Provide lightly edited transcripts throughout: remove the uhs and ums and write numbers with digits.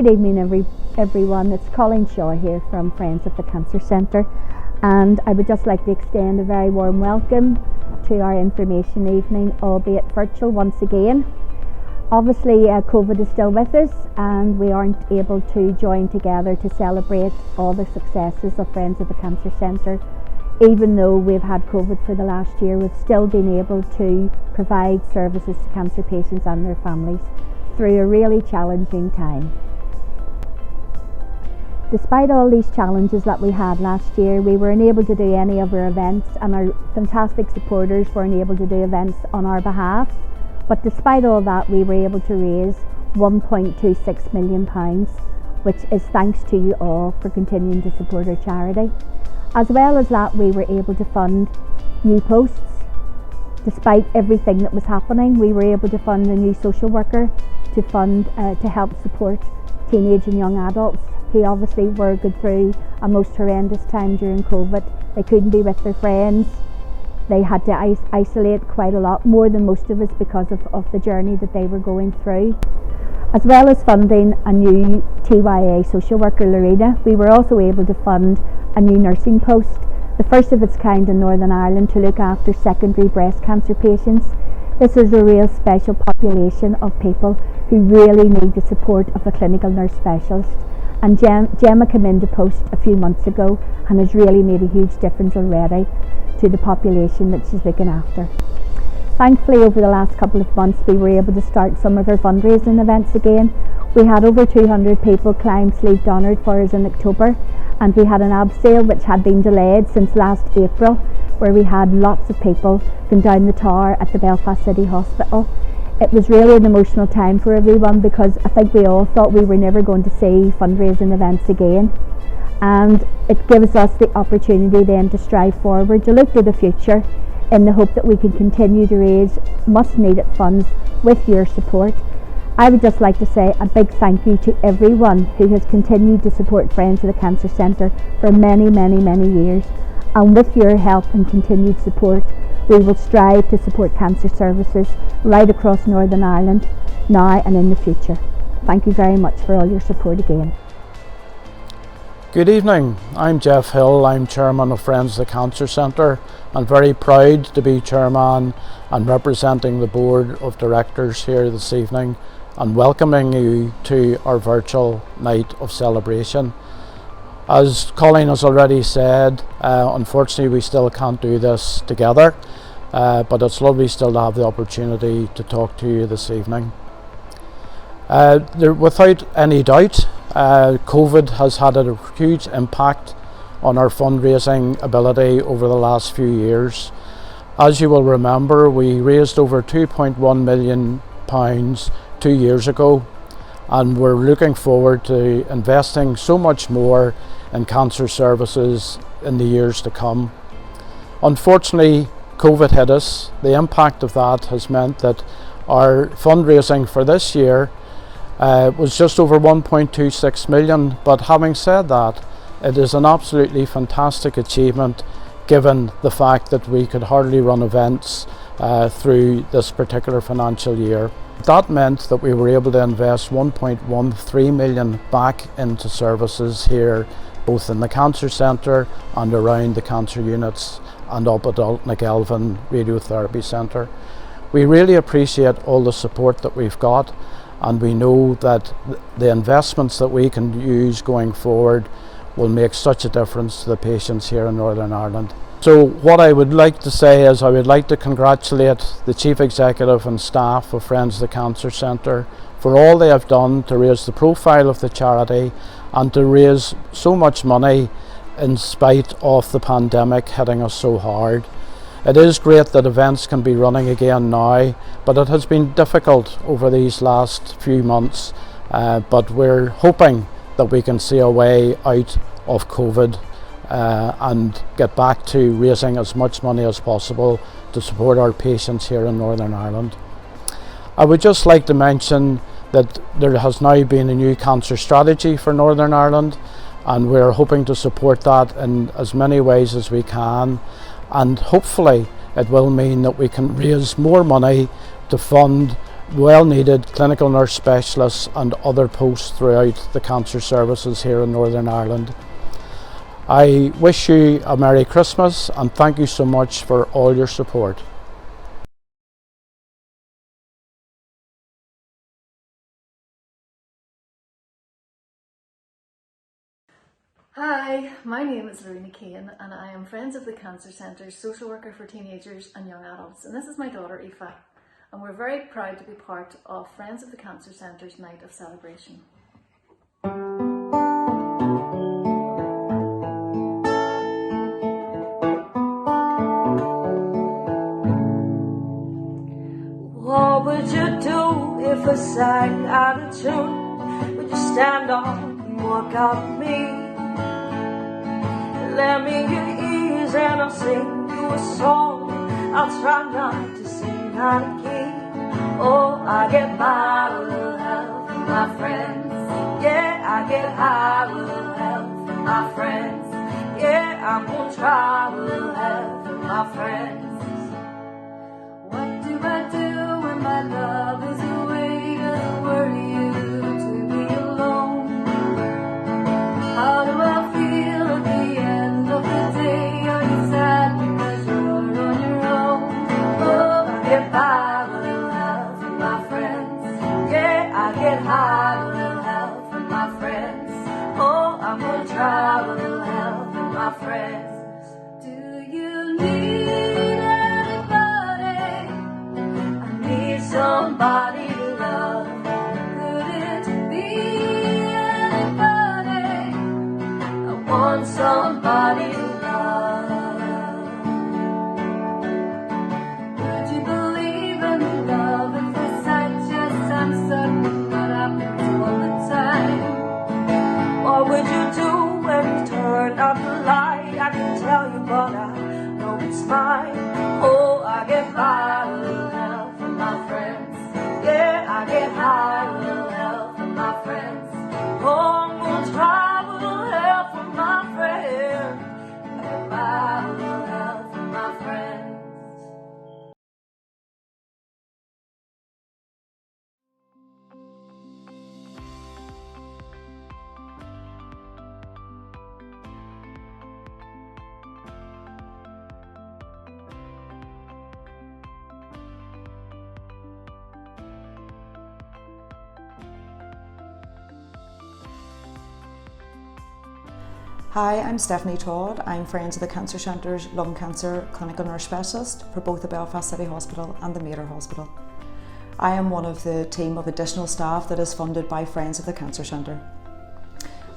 Good evening everyone, it's Colleen Shaw here from Friends of the Cancer Centre, and I would just like to extend a very warm welcome to our information evening, albeit virtual once again. Obviously COVID is still with us and we aren't able to join together to celebrate all the successes of Friends of the Cancer Centre. Even though we've had COVID for the last year, we've still been able to provide services to cancer patients and their families through a really challenging time. Despite all these challenges that we had last year, we weren't able to do any of our events, and our fantastic supporters weren't able to do events on our behalf. But despite all that, we were able to raise £1.26 million, which is thanks to you all for continuing to support our charity. As well as that, we were able to fund new posts. Despite everything that was happening, we were able to fund a new social worker to help support teenage and young adults who obviously were going through a most horrendous time during COVID. They couldn't be with their friends. They had to isolate quite a lot, more than most of us, because of the journey that they were going through. As well as funding a new TYA social worker, Lorena, we were also able to fund a new nursing post, the first of its kind in Northern Ireland, to look after secondary breast cancer patients. This is a real special population of people who really need the support of a clinical nurse specialist. And Gemma came into post a few months ago and has really made a huge difference already to the population that she's looking after. Thankfully, over the last couple of months, we were able to start some of our fundraising events again. We had over 200 people climb Sleeve Donard for us in October, and we had an ab sale which had been delayed since last April, where we had lots of people going down the tower at the Belfast City Hospital. It was really an emotional time for everyone, because I think we all thought we were never going to see fundraising events again. And it gives us the opportunity then to strive forward, to look to the future in the hope that we can continue to raise much needed funds with your support. I would just like to say a big thank you to everyone who has continued to support Friends of the Cancer Centre for many, many, many years. And with your help and continued support, we will strive to support cancer services right across Northern Ireland, now and in the future. Thank you very much for all your support again. Good evening, I'm Jeff Hill. I'm Chairman of Friends of the Cancer Centre. I'm very proud to be Chairman and representing the Board of Directors here this evening and welcoming you to our virtual night of celebration. As Colleen has already said, unfortunately we still can't do this together, but it's lovely still to have the opportunity to talk to you this evening. Without any doubt, COVID has had a huge impact on our fundraising ability over the last few years. As you will remember, we raised over £2.1 million 2 years ago, and we're looking forward to investing so much more in cancer services in the years to come. Unfortunately, COVID hit us. The impact of that has meant that our fundraising for this year was just over 1.26 million, but having said that, it is an absolutely fantastic achievement given the fact that we could hardly run events through this particular financial year. That meant that we were able to invest 1.13 million back into services here, both in the Cancer Centre and around the cancer units and up at Altnagelvin Radiotherapy Centre. We really appreciate all the support that we've got, and we know that the investments that we can use going forward will make such a difference to the patients here in Northern Ireland. So what I would like to say is I would like to congratulate the Chief Executive and staff of Friends of the Cancer Centre for all they have done to raise the profile of the charity and to raise so much money in spite of the pandemic hitting us so hard. It is great that events can be running again now, but it has been difficult over these last few months, but we're hoping that we can see a way out of COVID and get back to raising as much money as possible to support our patients here in Northern Ireland. I would just like to mention that there has now been a new cancer strategy for Northern Ireland, and we're hoping to support that in as many ways as we can, and hopefully it will mean that we can raise more money to fund well needed clinical nurse specialists and other posts throughout the cancer services here in Northern Ireland. I wish you a Merry Christmas and thank you so much for all your support. Hi, my name is Lorena Kane and I am Friends of the Cancer Centre's social worker for teenagers and young adults, and this is my daughter Aoife, and we're very proud to be part of Friends of the Cancer Centre's night of celebration. What would you do if I sang out of tune? Would you stand up and walk out with me? Lend me your ears and I'll sing you a song. I'll try not to sing out of key. Oh, I get by with help from my friends. Yeah, I get high with help from my friends. Yeah, I'm gonna try with help from my friends. What do I do when my love is away? Does it worry you to be alone? How do I feel at the end of the day? Are you sad because you're on your own? Oh, I get by with help from my friends. Yeah, I get high with help from my friends. Oh, I'm gonna try with help from my friends. Do you need anybody? I need somebody to love. Could it be anybody? I want somebody to love. Would you believe in love at first sight? Yes, I'm certain that happens all the time. What would you do when you turn out the light? I can tell you, but I know it's fine. Oh, I get by with help from my friends. Yeah, I get high with help from my friends. Oh, I'm gonna try with help from my friends. I get by with help from my friends. Hi, I'm Stephanie Todd. I'm Friends of the Cancer Centre's lung cancer clinical nurse specialist for both the Belfast City Hospital and the Mater Hospital. I am one of the team of additional staff that is funded by Friends of the Cancer Centre.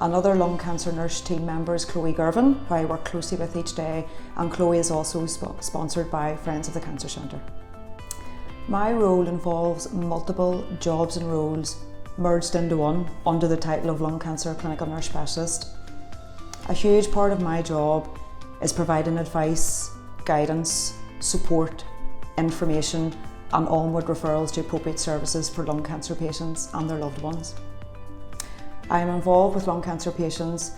Another lung cancer nurse team member is Chloe Girvin, who I work closely with each day, and Chloe is also sponsored by Friends of the Cancer Centre. My role involves multiple jobs and roles merged into one under the title of lung cancer clinical nurse specialist. A huge part of my job is providing advice, guidance, support, information and onward referrals to appropriate services for lung cancer patients and their loved ones. I am involved with lung cancer patients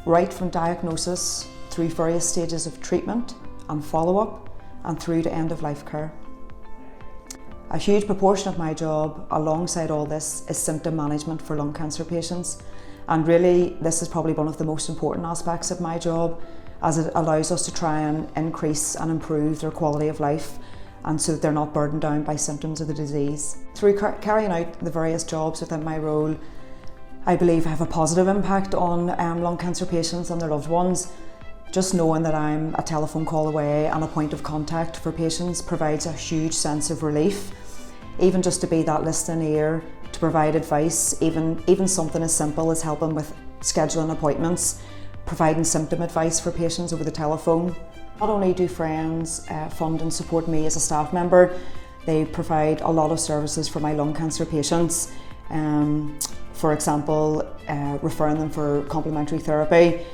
right from diagnosis through various stages of treatment and follow-up and through to end-of-life care. A huge proportion of my job alongside all this is symptom management for lung cancer patients. And really, this is probably one of the most important aspects of my job, as it allows us to try and increase and improve their quality of life, and so that they're not burdened down by symptoms of the disease. Through carrying out the various jobs within my role, I believe I have a positive impact on lung cancer patients and their loved ones. Just knowing that I'm a telephone call away and a point of contact for patients provides a huge sense of relief. Even just to be that listening ear, to provide advice, even something as simple as helping with scheduling appointments, providing symptom advice for patients over the telephone. Not only do Friends fund and support me as a staff member, they provide a lot of services for my lung cancer patients. For example, referring them for complementary therapy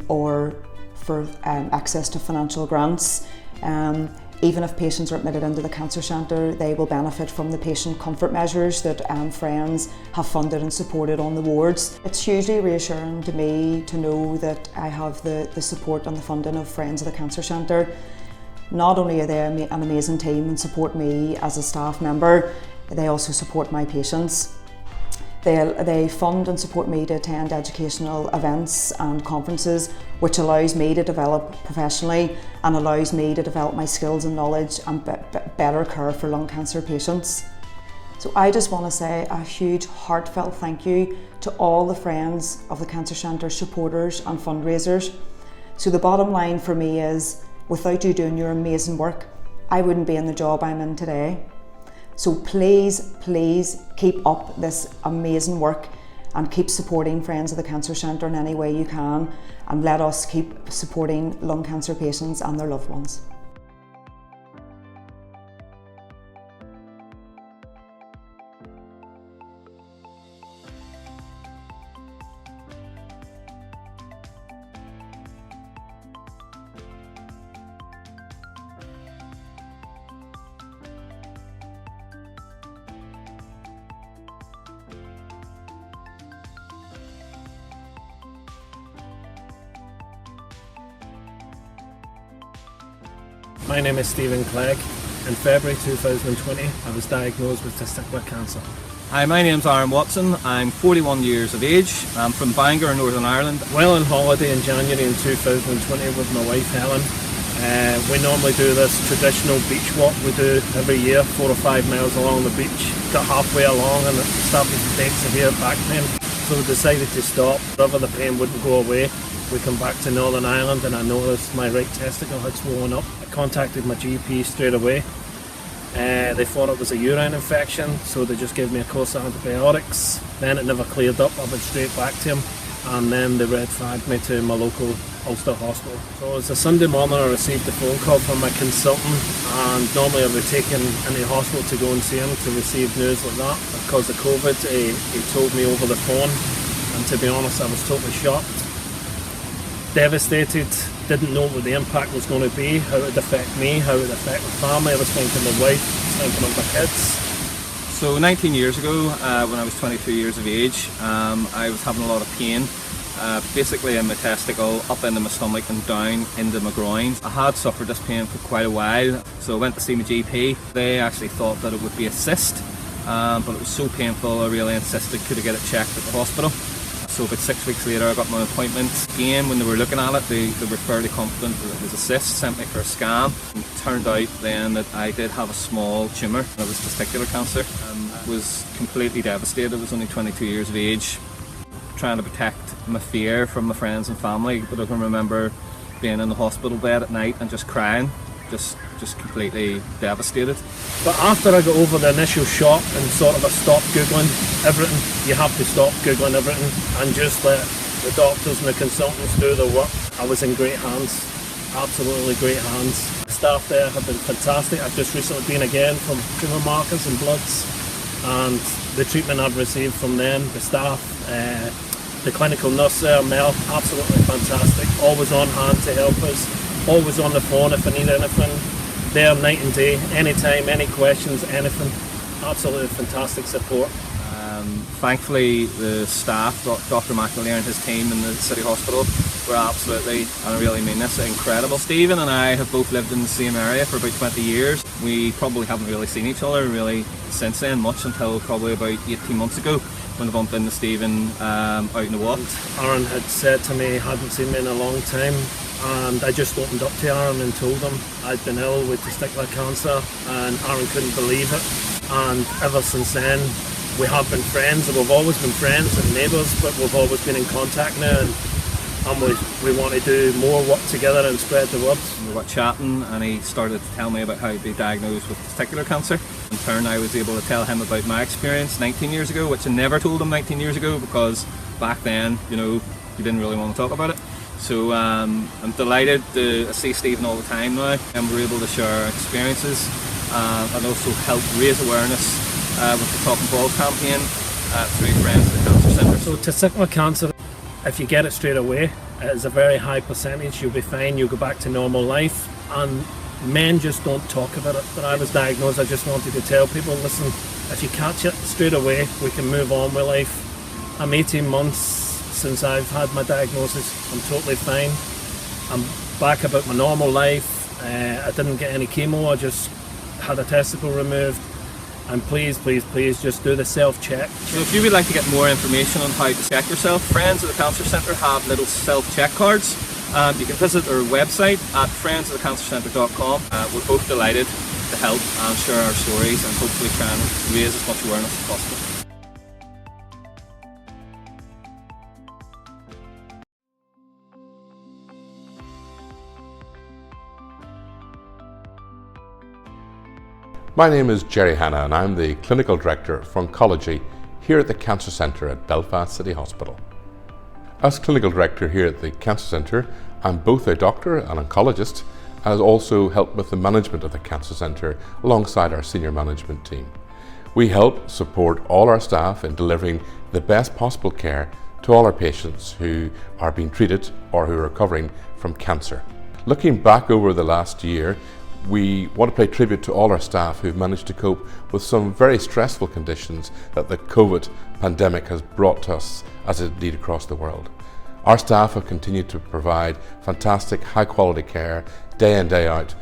or for access to financial grants. Even if patients are admitted into the cancer centre, they will benefit from the patient comfort measures that Friends have funded and supported on the wards. It's hugely reassuring to me to know that I have the support and the funding of Friends of the Cancer Centre. Not only are they an amazing team and support me as a staff member, They also support my patients. They fund and support me to attend educational events and conferences, which allows me to develop professionally and allows me to develop my skills and knowledge and better care for lung cancer patients. So I just want to say a huge heartfelt thank you to all the friends of the Cancer Centre, supporters and fundraisers. So the bottom line for me is, without you doing your amazing work, I wouldn't be in the job I'm in today. So please, please keep up this amazing work and keep supporting Friends of the Cancer Centre in any way you can, and let us keep supporting lung cancer patients and their loved ones. My name is Stephen Clegg. In February 2020, I was diagnosed with testicular cancer. Hi, my name's Aaron Watson. I'm 41 years of age. I'm from Bangor, Northern Ireland. While on holiday in January in 2020 with my wife Helen, we normally do this traditional beach walk we do every year, 4 or 5 miles along the beach. Got halfway along and it started to take severe back pain, so we decided to stop. Whenever the pain wouldn't go away, we come back to Northern Ireland and I noticed my right testicle had swollen up. I contacted my GP straight away. They thought it was a urine infection, so they just gave me a course of antibiotics. Then it never cleared up. I went straight back to him, and then they red flagged me to my local Ulster hospital. So it was a Sunday morning, I received a phone call from my consultant, and normally I would take him in the hospital to go and see him to receive news like that. Because of COVID, he told me over the phone, and to be honest, I was totally shocked. Devastated, didn't know what the impact was going to be, how it would affect me, how it would affect my family. I was thinking of my wife, I was thinking of my kids. So 19 years ago, when I was 22 years of age, I was having a lot of pain, basically in my testicle, up into my stomach and down into my groins. I had suffered this pain for quite a while, so I went to see my GP. They actually thought that it would be a cyst, but it was so painful I really insisted could I get it checked at the hospital. So about 6 weeks later I got my appointment. Again, when they were looking at it, they were fairly confident that it was a cyst, sent me for a scan. And it turned out then that I did have a small tumour. It was testicular cancer. Was completely devastated. I was only 22 years of age, trying to protect my fear from my friends and family. But I can remember being in the hospital bed at night and just crying, just completely devastated. But after I got over the initial shock and sort of I stopped Googling everything, you have to stop Googling everything and just let the doctors and the consultants do their work. I was in great hands, absolutely great hands. The staff there have been fantastic. I've just recently been again from tumour markers and bloods, and the treatment I've received from them, the staff, the clinical nurse there, Mel, absolutely fantastic. Always on hand to help us, always on the phone if I need anything. There night and day, anytime, any questions, anything. Absolutely fantastic support. Thankfully the staff, Dr. McAleer and his team in the City Hospital were absolutely, and I really mean this, incredible. Stephen and I have both lived in the same area for about 20 years. We probably haven't really seen each other really since then much, until probably about 18 months ago when I bumped into Stephen out in the walk. Aaron had said to me he hadn't seen me in a long time, and I just opened up to Aaron and told him I'd been ill with testicular cancer, and Aaron couldn't believe it. And ever since then we have been friends, and we've always been friends and neighbours, but we've always been in contact now, and we want to do more work together and spread the word. We got chatting and he started to tell me about how he'd be diagnosed with testicular cancer. In turn I was able to tell him about my experience 19 years ago, which I never told him 19 years ago because back then, you didn't really want to talk about it. So I'm delighted to see Stephen all the time now, and we're able to share our experiences and also help raise awareness with the Talking Balls campaign through Friends of the Cancer Centre. So testicular cancer, if you get it straight away, it is a very high percentage. You'll be fine, you'll go back to normal life, and men just don't talk about it. When I was diagnosed, I just wanted to tell people, listen, if you catch it straight away, we can move on with life. I'm 18 months since I've had my diagnosis. I'm totally fine. I'm back about my normal life. I didn't get any chemo, I just had a testicle removed. And please, please, please just do the self-check. So if you would like to get more information on how to check yourself, Friends of the Cancer Centre have little self-check cards. You can visit our website at friendsofthecancercentre.com. We're both delighted to help and share our stories and hopefully try and raise as much awareness as possible. My name is Jerry Hanna and I'm the Clinical Director for Oncology here at the Cancer Centre at Belfast City Hospital. As Clinical Director here at the Cancer Centre, I'm both a doctor and oncologist and has also helped with the management of the Cancer Centre alongside our senior management team. We help support all our staff in delivering the best possible care to all our patients who are being treated or who are recovering from cancer. Looking back over the last year, we want to pay tribute to all our staff who've managed to cope with some very stressful conditions that the COVID pandemic has brought to us as it did across the world. Our staff have continued to provide fantastic high quality care day in, day out,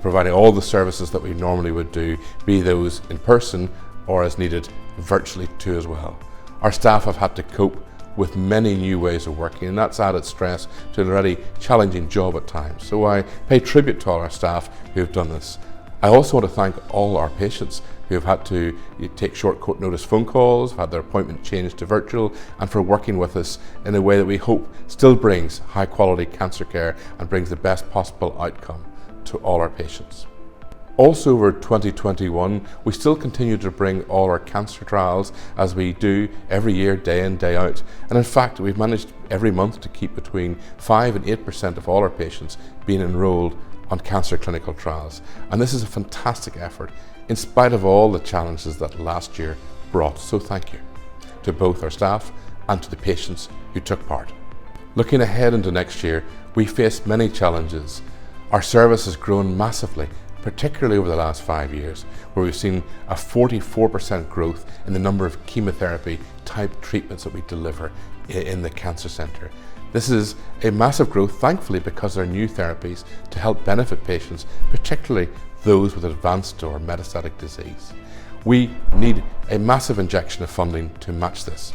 providing all the services that we normally would do, be those in person or as needed virtually too as well. Our staff have had to cope with many new ways of working, and that's added stress to an already challenging job at times. So I pay tribute to all our staff who have done this. I also want to thank all our patients who have had to take short notice phone calls, had their appointment changed to virtual, and for working with us in a way that we hope still brings high quality cancer care and brings the best possible outcome to all our patients. Also over 2021, we still continue to bring all our cancer trials as we do every year, day in, day out. And in fact, we've managed every month to keep between 5 and 8% of all our patients being enrolled on cancer clinical trials. And this is a fantastic effort in spite of all the challenges that last year brought. So thank you to both our staff and to the patients who took part. Looking ahead into next year, we face many challenges. Our service has grown massively, particularly over the last 5 years, where we've seen a 44% growth in the number of chemotherapy type treatments that we deliver in the Cancer Centre. This is a massive growth, thankfully, because there are new therapies to help benefit patients, particularly those with advanced or metastatic disease. We need a massive injection of funding to match this.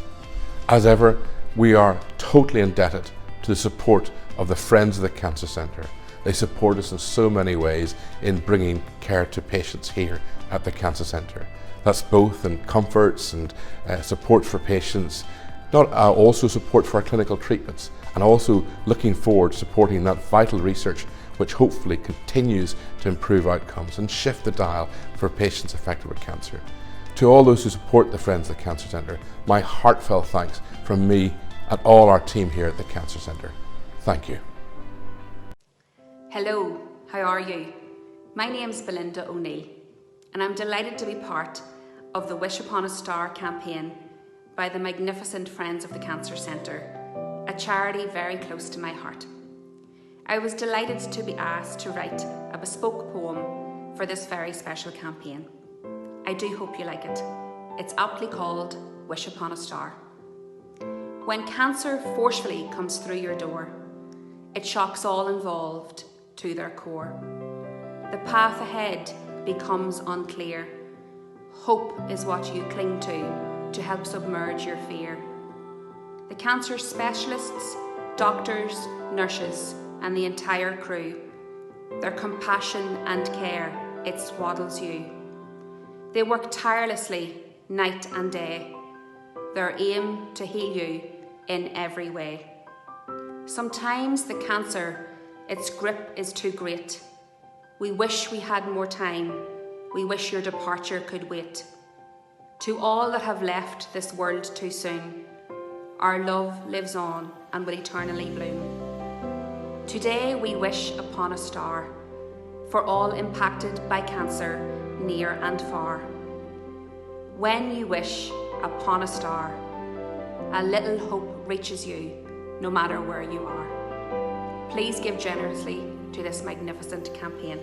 As ever, we are totally indebted to the support of the Friends of the Cancer Centre. They support us in so many ways in bringing care to patients here at the Cancer Centre. That's both in comforts and support for patients, also support for our clinical treatments, and also looking forward to supporting that vital research which hopefully continues to improve outcomes and shift the dial for patients affected with cancer. To all those who support the Friends of the Cancer Centre, my heartfelt thanks from me and all our team here at the Cancer Centre. Thank you. Hello, how are you? My name's Belinda O'Neill and I'm delighted to be part of the Wish Upon a Star campaign by the magnificent Friends of the Cancer Centre, a charity very close to my heart. I was delighted to be asked to write a bespoke poem for this very special campaign. I do hope you like it. It's aptly called Wish Upon a Star. When cancer forcefully comes through your door, it shocks all involved to their core. The path ahead becomes unclear. Hope is what you cling to help submerge your fear. The cancer specialists, doctors, nurses, and the entire crew, their compassion and care, it swaddles you. They work tirelessly night and day, their aim to heal you in every way. Sometimes the cancer, its grip is too great. We wish we had more time. We wish your departure could wait. To all that have left this world too soon, our love lives on and will eternally bloom. Today we wish upon a star for all impacted by cancer, near and far. When you wish upon a star, a little hope reaches you, no matter where you are. Please give generously to this magnificent campaign.